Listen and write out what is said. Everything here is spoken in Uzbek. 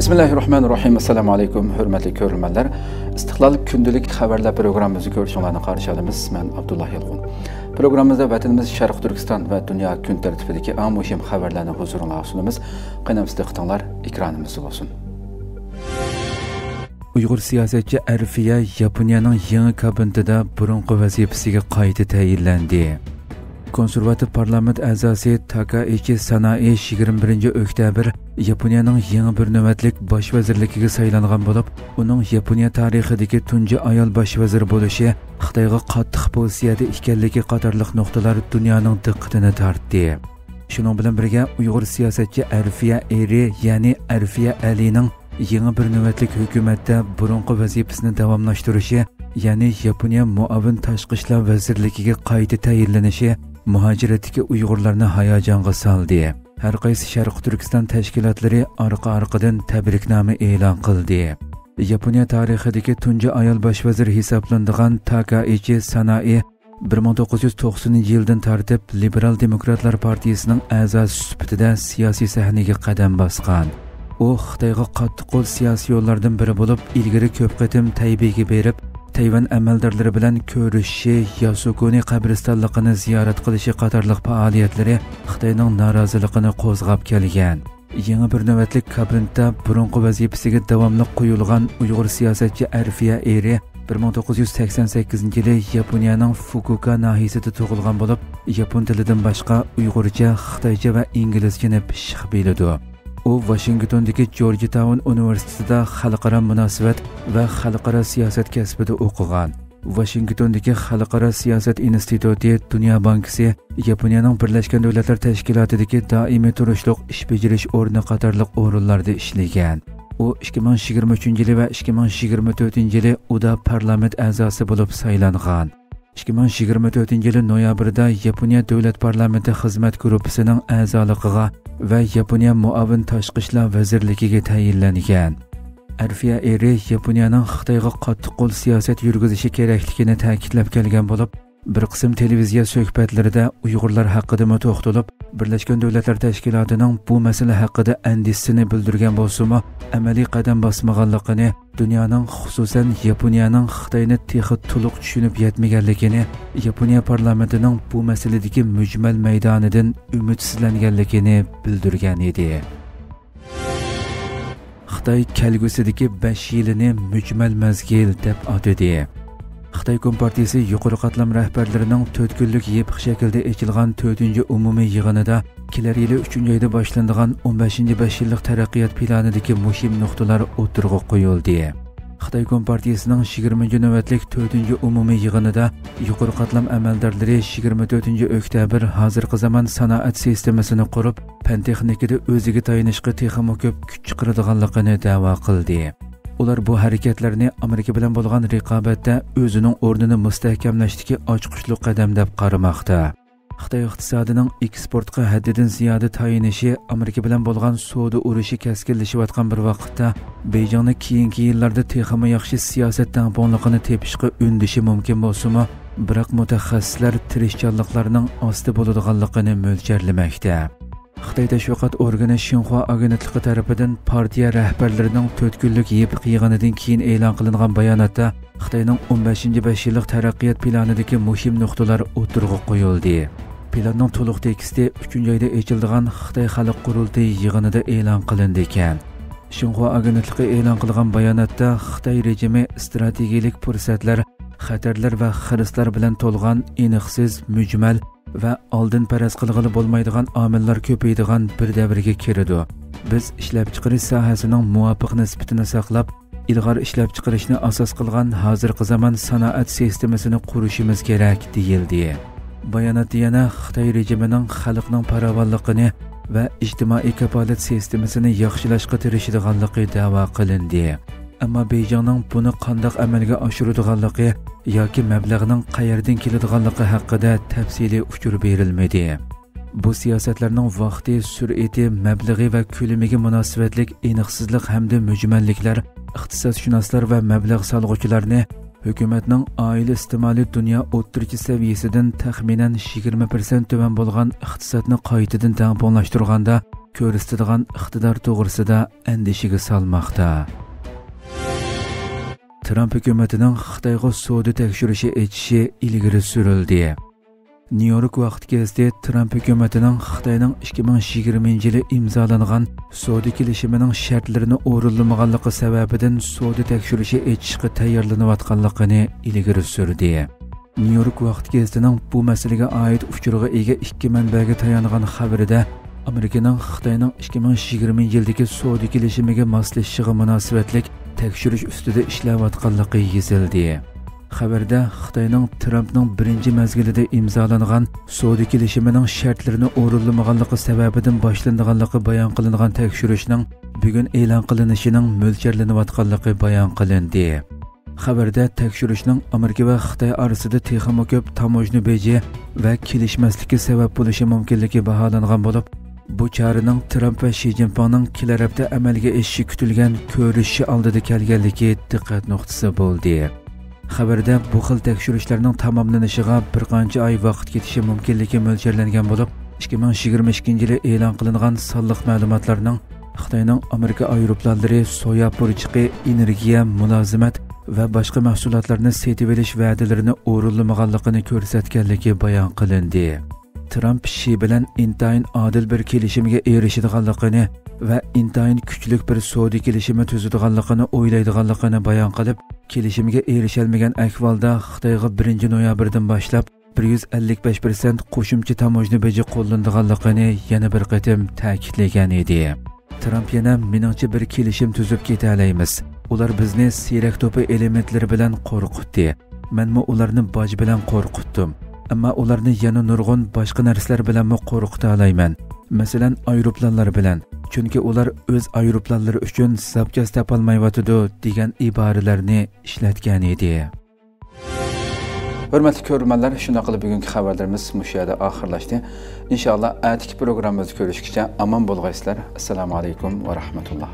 Bismillahirrahmanirrahim. Assalamu alaykum, hurmatli ko'ruvchilar. Istiqlol kundalik xabarlar programmamizni ko'rishinglarni qarshi olamiz. Men Abdullah Yilg'un. Programmamizda vatanimiz Sharq Turkiston va dunyo kun tartibidagi eng muhim xabarlarni huzuringizga sunamiz. Qanamizda qitinglar, ekranimiz bo'lsin. Uyg'ur siyosatchi Arfiya Yaponiyaning yangi kabinetida burunqi vazifasiga qayta tayinlandi. Konservativ parlament a'zosi Takaichi Sanae 21 oktyabr Yaponiyaning yangi bir navbatlik bosh vazirligiga saylangan bo'lib, uning Yaponiya tarixidagi tunji ayol bosh vazir bo'lishi Xitoyga qattiq pozitsiyada ekanligi qatorliq nuqtalar dunyoning diqqatini tortdi. Shuning bilan birga Uyg'ur siyosatchi Arfiya Eri, ya'ni Arfiya Alining yangi bir navbatlik hukumatda burunqi vazifasini davomlashtirishi, ya'ni Yaponiya muavin tashqi ishlar vazirligiga qayta tayinlanishi muhojiratdagi Uyg'urlarni hayajonga soldi. Har qaysi Sharq Turkiston tashkilotlari orqa-orqadan tabriknoma e'lon qildi. Yaponiya tarixidagi tunji ayol bosh vazir hisoblanadigan Takaichi Sanae 1990-yildan tortib Liberal Demokratlar partiyasining a'zosi sifatida siyosiy sahnaga qadam bosgan. U Xitoyga qattiq qo'l siyosiy yo'llardan biri bo'lib, ilgari ko'p qatim Taybega berib, Tayvan amaldorlari bilan ko'rishishi, Yasukuni qabristonligini ziyorat qilishi qatorliq faoliyatlari Xitoyning noroziligini qo'zg'ab kelgan. Yangi bir navbatlik kabinetda burunqi vazifasiga davomli qo'yilgan Uyg'ur siyosatchi Arfiya Eri 1988-yili Yaponiyaning Fukuoka nahiyasida tug'ilgan bo'lib, yapon tilidan boshqa Uyg'urcha, Xitoycha va inglizchani pishiq biladi. U Washingtondagi Georgetown universitetida xalqaro munosabat va xalqaro siyosat kasbida o'qigan. Washingtondagi Xalqaro siyosat instituti, Dunyo bankisi, Yaponiyaning Birlashgan Davlatlar Tashkilotidagi doimiy turishliq ish bajarish o'rni qatorliq o'rinlarda ishlagan. U 2023-yili va 2024-yili UDA parlament a'zosi bo'lib saylangan. 2024-yili noyabrda Yaponiya davlat parlamenti xizmat guruhining a'zoligiga va Yaponiya muavin tashqi ishlar vazirligiga tayinlangan. Arfiya Eri Yaponiyaning Xitoyga qattiq qo'l siyosat yurgizishi kerakligini ta'kidlab kelgan bo'lib, bir qism televiziya suhbatlarida Uyg'urlar haqida to'xtalib, Birlashgan Davlatlar Tashkilotining bu masala haqida andisini bildirgan bo'lsa-mu, amaliy qadam bosmaganligini, dunyoning, xususan Yaponiyaning Xitoyni texnik to'liq tushunib yetmaganligini, Yaponiya parlamentining bu masaladagi mujmal maydonidan umidsizlanganligini bildirgan edi. Xitoy kelgusidagi 5 yilini mujmal mazgil deb atadi. Xitoy Kompartiyasi yuqori qatlam rahbarlarining 4 kunlik yepiq shaklda ochilgan 4-umumiy yig'inida kelar yili 3-oyda boshlanadigan 15-5 yillik taraqqiyot planidagi muhim nuqtalar o'tirg'a qo'yildi. Xitoy Kompartiyasining 20-navbatlik 4-umumiy yig'inida yuqori qatlam amaldorlari 24-oktyabr hozirgi zamon sanoat sistemasini qurib, fan texnikada o'ziga tayanishga texmo ko'p kuch chiqaradiganligini da'vo qildi. Ular bu harakatlarni Amerika bilan bo'lgan raqobatda o'zining o'rnini mustahkamlashdagi ochqishli qadam deb qaramoqda. Xitoy iqtisodining eksportga haddidan ziyoda tayinishi Amerika bilan bo'lgan savdo urushi keskinlashayotgan bir vaqtda Beijingni keyingi yillarda texmo yaxshi siyosat tampонligini tepishga undishi mumkin bo'lsa-mu, biroq mutaxassislar tirishchanliklarining osti bo'ladiganligini mo'ljallamoqda. Xitoy tashviqot organi Xinhua agentligi tomonidan partiya rahbarlarining 4 kunlik yepiq yig'inidan keyin e'lon qilingan bayonotda Xitoyning 15-5 yillik taraqqiyot planidagi muhim nuqtalar o'tirg'a qo'yildi. Planning to'liq teksti 3-oyda ochiladigan Xitoy xalq qurultiyi yig'inida e'lon qilindi ekan. Xinhua agentligi e'lon qilgan bayonotda Xitoy rejimi strategik fursatlar, xatarlar va xiristlar bilan to'lgan, aniqsiz, mujmal va oldin paraz qilg'ili bo'lmaydigan omillar ko'paydigan bir davrga kiradi. Biz ishlab chiqarish sohasining muvofiq nisbatini saqlab, ilg'or ishlab chiqarishni asos qilgan hozirgi zamon sanoat sistemasini qurishimiz kerak deyildi. Bayonotda yana Xitoy rejimining xalqning farovonligini va ijtimoiy kafolat sistemasini yaxshilashga tirishadiganligi da'vo qilindi. Ammo Beijingning buni qanday amalga oshiradiganligi yoki mablag'ning qayerdan keladiganligi haqida tafsiliy uchur berilmadi. Bu siyosatlarning vaqti, sur'ati, mablag'i va ko'lamiga munosabatlik aniqsizlik hamda mujmalliklar iqtisodshunoslar va mablag' solg'uvchilarni hukumatning oila iste'moli dunyo o'rtacha saviyasidan taxminan 20% tuvan bo'lgan iqtisodni qaytadan tampонlashtirganda ko'rsatadigan iqtidor to'g'risida andishiga solmoqda. Trump hukumatining Xitoyga savdo tekshirishi echishi ilgari surildi. New-York vaqti kezdi Trump hukumatining Xitoyning 2020-yili imzolangan savdo kelishimining shartlarini o'rinlamaganligi sababidan savdo tekshirishi etishga tayyorlanayotganligini ilgari surdi. New-York vaqti kezdining bu masalaga oid uchurga ega ikki manbaga tayangan xabarida Amerikaning Xitoyning 2020-yildagi savdo kelishimiga moslashishiga munosabatlik tekshirish ustida ishlayotganligi yozildi. Xabarda Xitoyning Trumpning birinchi mazgilida imzolangan savdo kelishimining shartlarini o'rinlamaganligi sababidan boshlanganligi bayon qilingan tekshirishning bugun e'lon qilinishining mo'ljallanayotganligi bayon qilindi. Xabarda tekshirishning Amerika va Xitoy orasida texnik ko'p tamojna beji va kelishmasligi sabab bo'lishi mumkinligi baholangan bo'lib, bu choraning Trump va Shi Jinpingning kelar hafta amalga oshishi kutilgan ko'rishi oldida kelganligi diqqat nuqtasi bo'ldi. Xabarda bu xil tekshirishlarning tamomlanishiga bir qancha oy vaqt ketishi mumkinligi mo'ljallangan bo'lib, 2022-yili e'lon qilingan sonliq ma'lumotlarning Xitoyning Amerika aeroplanlari soya purchiqi, energiya, mulozimat va boshqa mahsulotlarni sotib olish va'dalarini o'rinlamaganligini ko'rsatganligi bayon qilindi. Trump Shi bilan intayin adil bir kelishimga erishadiganligini va intayin kuchli bir savdo kelishimi tuzadiganligini o'ylaydiganligini bayon qilib, kelishimga erishalmagan ahvolda Xitoyga 1-noyabrdan boshlab 155% qo'shimcha tamojna beji qo'llanadiganligini yana bir qatim ta'kidlagan edi. Trump yana meningcha bir kelishim tuzib keta olamiz. Ular bizni siyrak to'pi elementlari bilan qo'rqitdi. Menmi ularni boj bilan qo'rqitdim. Ammo ularni yana nurg'un boshqa narsalar bilan qo'rqita olmayman. Masalan, aeroplanlar bilan. Chunki ular o'z aeroplanlari uchun zapchast topolmayotdi degan iboralarni ishlatgan edi. Hurmatli ko'ruvchilar, shunday qilib bugungi xabarlarimiz mush yerda oxirlashdi. Inshaalloh atiki programmamizda ko'rishguncha omon bo'lg'aysizlar. Assalomu alaykum va rahmatulloh.